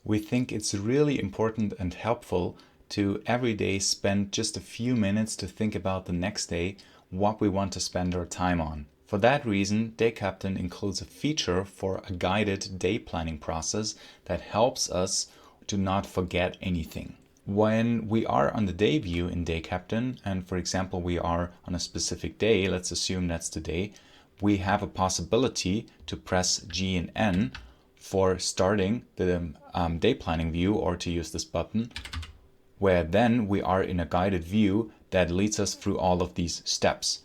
We think it's really important and helpful to every day spend just a few minutes to think about the next day, what we want to spend our time on. For that reason, DayCaptain includes a feature for a guided day planning process that helps us to not forget anything. When we are on the day view in DayCaptain, and for example, we are on a specific day, let's assume that's today, we have a possibility to press G and N for starting the day planning view, or to use this button, where then we are in a guided view that leads us through all of these steps.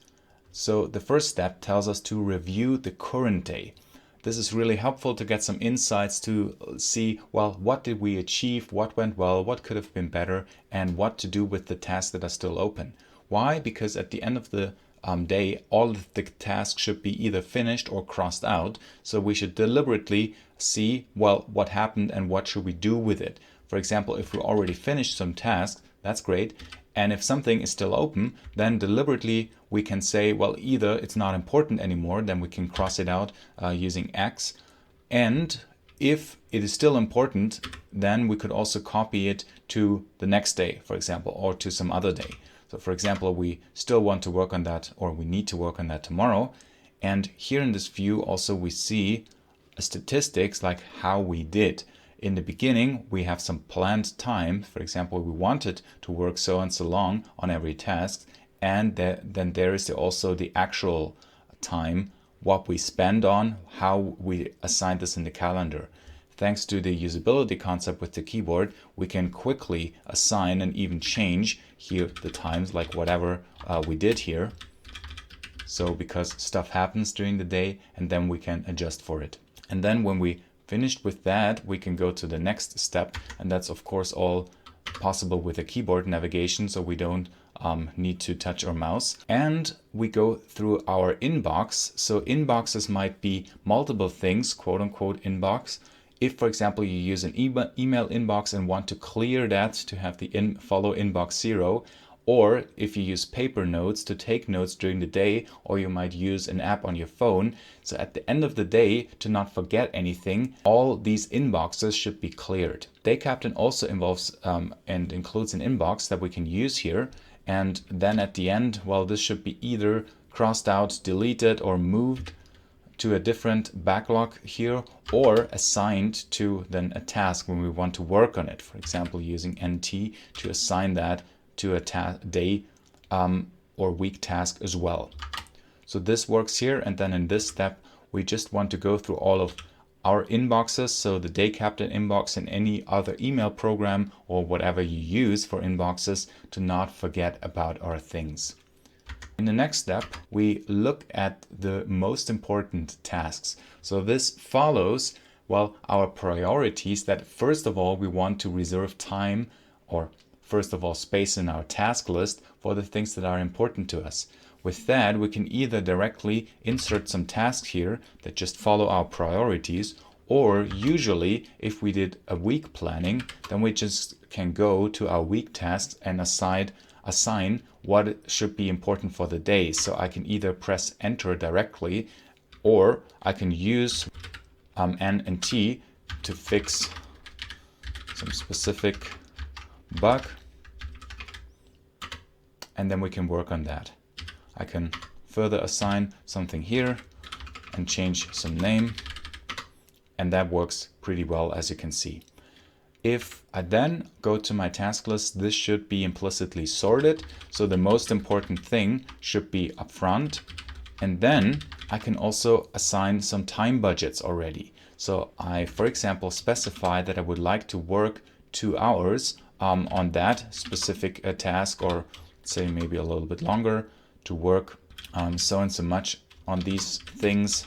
So the first step tells us to review the current day. This is really helpful to get some insights to see, well, what did we achieve, what went well, what could have been better, and what to do with the tasks that are still open. Why? Because at the end of the day, all of the tasks should be either finished or crossed out. So we should deliberately see, well, what happened and what should we do with it. For example, if we already finished some tasks, that's great. And if something is still open, then deliberately we can say, well, either it's not important anymore, then we can cross it out using X. And if it is still important, then we could also copy it to the next day, for example, or to some other day. So for example, we still want to work on that, or we need to work on that tomorrow. And here in this view also we see statistics like how we did. In the beginning, we have some planned time. For example, we wanted to work so and so long on every task. And then there is also the actual time, what we spend on, how we assign this in the calendar. Thanks to the usability concept with the keyboard, we can quickly assign and even change here the times, like whatever we did here. So because stuff happens during the day, and then we can adjust for it. And then when we finished with that, we can go to the next step, and that's of course all possible with a keyboard navigation, so we don't need to touch our mouse. And we go through our inbox. So inboxes might be multiple things, quote unquote inbox. If, for example, you use an email inbox and want to clear that to have the follow inbox 0, or if you use paper notes to take notes during the day, or you might use an app on your phone. So at the end of the day, to not forget anything, all these inboxes should be cleared. DayCaptain also involves and includes an inbox that we can use here. And then at the end, well, this should be either crossed out, deleted, or moved to a different backlog here, or assigned to then a task when we want to work on it. For example, using NT to assign that to a day or week task as well. So this works here, and then in this step we just want to go through all of our inboxes, so the DayCaptain inbox and any other email program or whatever you use for inboxes, to not forget about our things. In the next step, we look at the most important tasks. So this follows, well, our priorities, that first of all we want to reserve time, or first of all space in our task list for the things that are important to us. With that, we can either directly insert some tasks here that just follow our priorities, or usually if we did a week planning, then we just can go to our week tasks and assign what should be important for the day. So I can either press enter directly, or I can use N and T to fix some specific bug, and then we can work on that. I can further assign something here and change some name, and that works pretty well, as you can see. If I then go to my task list, this should be implicitly sorted, so the most important thing should be up front, and then I can also assign some time budgets already. So I, for example, specify that I would like to work 2 hours on that specific task, or say maybe a little bit longer, to work so and so much on these things.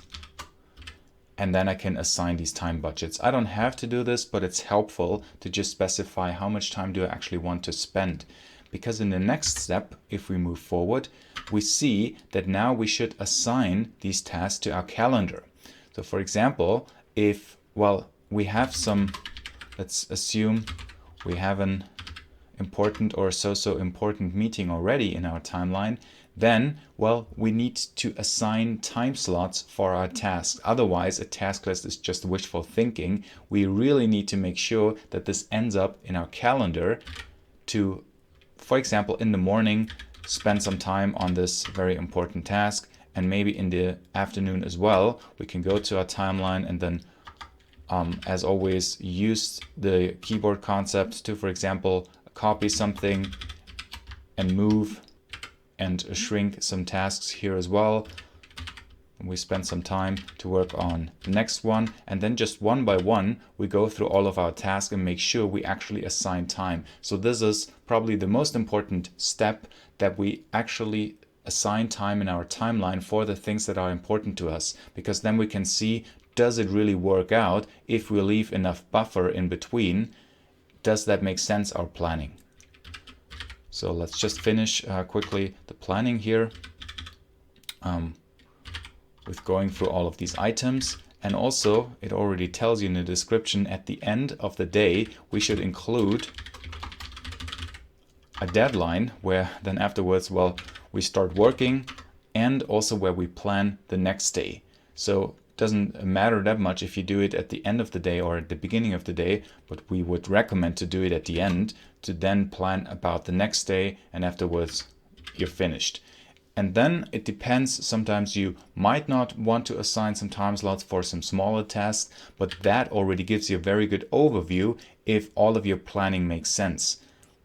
And then I can assign these time budgets. I don't have to do this, but it's helpful to just specify how much time do I actually want to spend. Because in the next step, if we move forward, we see that now we should assign these tasks to our calendar. So for example, if, well, we have some, let's assume we have an important or so important meeting already in our timeline, Then, well, we need to assign time slots for our tasks. Otherwise, a task list is just wishful thinking. We really need to make sure that this ends up in our calendar to, for example, in the morning, spend some time on this very important task, and maybe in the afternoon as well. We can go to our timeline and then, as always, use the keyboard concept to, for example, copy something and move and shrink some tasks here as well. We spend some time to work on the next one, and then just one by one we go through all of our tasks and make sure we actually assign time. So this is probably the most important step, that we actually assign time in our timeline for the things that are important to us, because then we can see, does it really work out? If we leave enough buffer in between, does that make sense, our planning? So let's just finish quickly the planning here with going through all of these items. And also, it already tells you in the description, at the end of the day we should include a deadline where then afterwards, well, we start working, and also where we plan the next day. So it doesn't matter that much if you do it at the end of the day or at the beginning of the day, but we would recommend to do it at the end, to then plan about the next day, and afterwards you're finished. And then it depends, sometimes you might not want to assign some time slots for some smaller tasks, but that already gives you a very good overview if all of your planning makes sense.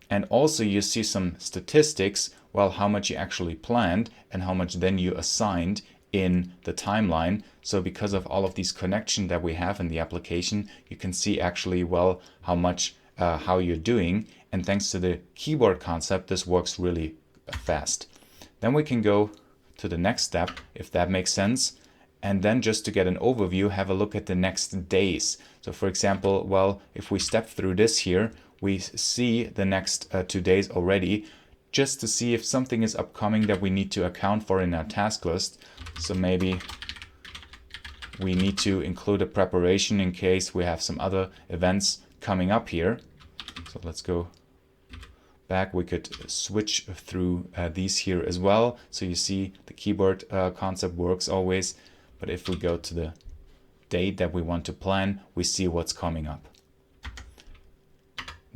And also you see some statistics, well, how much you actually planned and how much then you assigned in the timeline. So because of all of these connections that we have in the application, you can see actually, well, how much, how you're doing. And thanks to the keyboard concept, this works really fast. Then we can go to the next step, if that makes sense. And then just to get an overview, have a look at the next days. So for example, well, if we step through this here, we see the next 2 days already, just to see if something is upcoming that we need to account for in our task list. So maybe we need to include a preparation in case we have some other events coming up here. So let's go back. We could switch through these here as well. So you see the keyboard concept works always. But if we go to the date that we want to plan, we see what's coming up.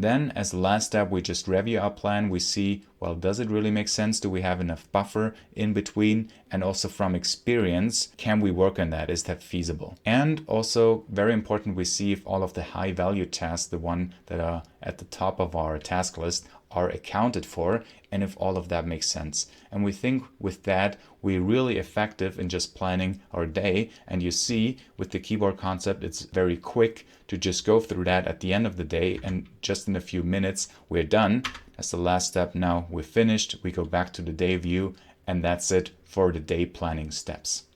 Then as the last step, we just review our plan. We see, well, does it really make sense? Do we have enough buffer in between? And also from experience, can we work on that? Is that feasible? And also very important, we see if all of the high value tasks, the one that are at the top of our task list, are accounted for, and if all of that makes sense. And we think with that, we're really effective in just planning our day. And you see with the keyboard concept, it's very quick to just go through that at the end of the day, and just in a few minutes we're done. That's the last step. Now we're finished. We go back to the day view, and that's it for the day planning steps.